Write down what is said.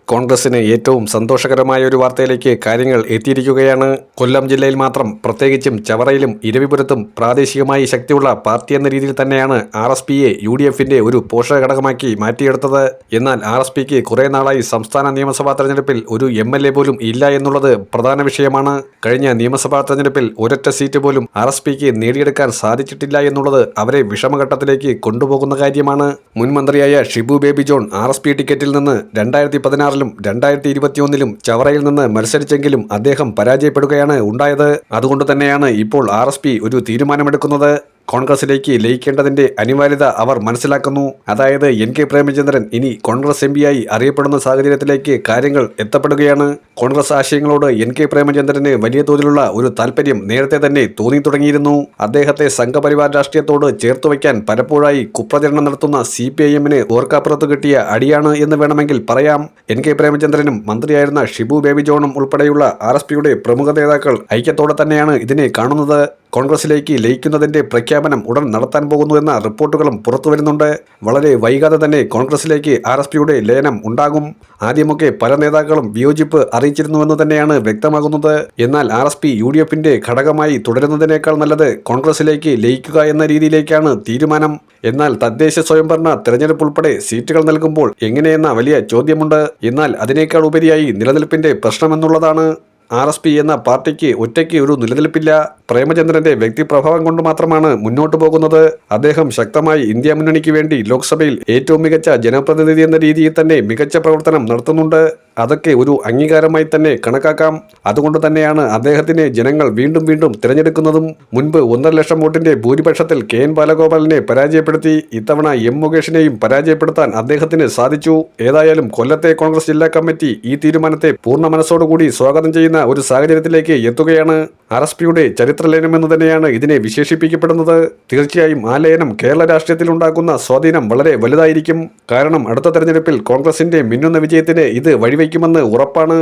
കോൺഗ്രസിന് ഏറ്റവും സന്തോഷകരമായ ഒരു വാർത്തയിലേക്ക് കാര്യങ്ങൾ എത്തിയിരിക്കുകയാണ്. കൊല്ലം ജില്ലയിൽ മാത്രം, പ്രത്യേകിച്ചും ചവറയിലും ഇരവിപുരത്തും പ്രാദേശികമായി ശക്തിയുള്ള പാർട്ടി എന്ന രീതിയിൽ തന്നെയാണ് RSPയെ UDFന്റെ ഒരു പോഷക ഘടകമാക്കി മാറ്റിയെടുത്തത്. എന്നാൽ RSPക്ക് കുറെ നാളായി സംസ്ഥാന നിയമസഭാ തെരഞ്ഞെടുപ്പിൽ ഒരു MLA പോലും ഇല്ല എന്നുള്ളത് പ്രധാന വിഷയമാണ്. കഴിഞ്ഞ നിയമസഭാ തെരഞ്ഞെടുപ്പിൽ ഒരൊറ്റ സീറ്റ് പോലും RSPക്ക് നേടിയെടുക്കാൻ സാധിച്ചിട്ടില്ല എന്നുള്ളത് അവരെ വിഷമഘട്ടത്തിലേക്ക് കൊണ്ടുപോകുന്ന കാര്യമാണ്. മുൻ മന്ത്രിയായ ഷിബു ബേബി ജോൺ RSP ടിക്കറ്റിൽ നിന്ന് 2016 2021 ചവറയിൽ നിന്ന് മത്സരിച്ചെങ്കിലും അദ്ദേഹം പരാജയപ്പെടുകയാണ് ഉണ്ടായത്. അതുകൊണ്ട് തന്നെയാണ് ഇപ്പോൾ RSP ഒരു തീരുമാനമെടുക്കുന്നത്. കോൺഗ്രസിലേക്ക് ലയിക്കേണ്ടതിന്റെ അനിവാര്യത അവർ മനസ്സിലാക്കുന്നു. അതായത് NK പ്രേമചന്ദ്രൻ ഇനി കോൺഗ്രസ് MPയായി അറിയപ്പെടുന്ന സാഹചര്യത്തിലേക്ക് കാര്യങ്ങൾ എത്തപ്പെടുകയാണ്. കോൺഗ്രസ് ആശയങ്ങളോട് NK പ്രേമചന്ദ്രന് വലിയ തോതിലുള്ള ഒരു താല്പര്യം നേരത്തെ തന്നെ തോന്നി തുടങ്ങിയിരുന്നു. അദ്ദേഹത്തെ സംഘപരിവാർ രാഷ്ട്രീയത്തോട് ചേർത്തു വയ്ക്കാൻ പലപ്പോഴായി കുപ്രചരണം നടത്തുന്ന CPIMന് ഓർക്കാപ്പുറത്ത് കിട്ടിയ അടിയാണ് എന്ന് വേണമെങ്കിൽ പറയാം. NK പ്രേമചന്ദ്രനും മന്ത്രിയായിരുന്ന ഷിബു ബേബി ജോണും ഉൾപ്പെടെയുള്ള RSPയുടെ പ്രമുഖ നേതാക്കൾ ഐക്യത്തോടെ തന്നെയാണ് ഇതിനെ കാണുന്നത്. കോൺഗ്രസിലേക്ക് ലയിക്കുന്നതിന്റെ പ്രഖ്യാപനം ഉടൻ നടത്താൻ പോകുന്നു എന്ന റിപ്പോർട്ടുകളും പുറത്തുവരുന്നുണ്ട്. വളരെ വൈകാതെ തന്നെ കോൺഗ്രസിലേക്ക് RSPയുടെ ലയനം ഉണ്ടാകും. ആദ്യമൊക്കെ പല നേതാക്കളും വിയോജിപ്പ് അറിയിച്ചിരുന്നുവെന്ന് തന്നെയാണ് വ്യക്തമാകുന്നത്. എന്നാൽ RSP UDFന്റെ ഘടകമായി തുടരുന്നതിനേക്കാൾ നല്ലത് കോൺഗ്രസിലേക്ക് ലയിക്കുക എന്ന രീതിയിലേക്കാണ് തീരുമാനം. എന്നാൽ തദ്ദേശ സ്വയംഭരണ തെരഞ്ഞെടുപ്പ് ഉൾപ്പെടെ സീറ്റുകൾ നൽകുമ്പോൾ എങ്ങനെയെന്ന വലിയ ചോദ്യമുണ്ട്. എന്നാൽ അതിനേക്കാൾ ഉപരിയായി നിലനിൽപ്പിന്റെ പ്രശ്നമെന്നുള്ളതാണ്. RSP എന്ന പാർട്ടിക്ക് ഒറ്റയ്ക്ക് ഒരു നിലനിൽപ്പില്ല. പ്രേമചന്ദ്രന്റെ വ്യക്തിപ്രഭാവം കൊണ്ട് മാത്രമാണ് മുന്നോട്ടു പോകുന്നത്. അദ്ദേഹം ശക്തമായി ഇന്ത്യ മുന്നണിക്ക് വേണ്ടി ലോക്സഭയിൽ ഏറ്റവും മികച്ച ജനപ്രതിനിധി എന്ന രീതിയിൽ തന്നെ മികച്ച പ്രവർത്തനം നടത്തുന്നുണ്ട്. അതൊക്കെ ഒരു അംഗീകാരമായി തന്നെ കണക്കാക്കാം. അതുകൊണ്ട് തന്നെയാണ് അദ്ദേഹത്തിനെ ജനങ്ങൾ വീണ്ടും വീണ്ടും തിരഞ്ഞെടുക്കുന്നതും. മുൻപ് 1.5 ലക്ഷം വോട്ടിന്റെ ഭൂരിപക്ഷത്തിൽ KN ബാലഗോപാലിനെ പരാജയപ്പെടുത്തി ഇത്തവണ M മുകേഷിനെയും പരാജയപ്പെടുത്താൻ അദ്ദേഹത്തിന് സാധിച്ചു. ഏതായാലും കൊല്ലത്തെ കോൺഗ്രസ് ജില്ലാ കമ്മിറ്റി ഈ തീരുമാനത്തെ പൂർണ്ണ മനസ്സോടുകൂടി സ്വാഗതം ചെയ്യുന്ന ഒരു സാഹചര്യത്തിലേക്ക് എത്തുകയാണ്. RSPയുടെ ചരിത്രലയനമെന്ന് തന്നെയാണ് ഇതിനെ വിശേഷിപ്പിക്കപ്പെടുന്നത്. തീർച്ചയായും ആ ലയനം കേരള രാഷ്ട്രീയത്തിൽ ഉണ്ടാക്കുന്ന സ്വാധീനം വളരെ വലുതായിരിക്കും. കാരണം അടുത്ത തെരഞ്ഞെടുപ്പിൽ കോൺഗ്രസിന്റെ മിന്നുന്ന വിജയത്തിന് ഇത് വഴിവെക്കുമെന്ന് ഉറപ്പാണ്.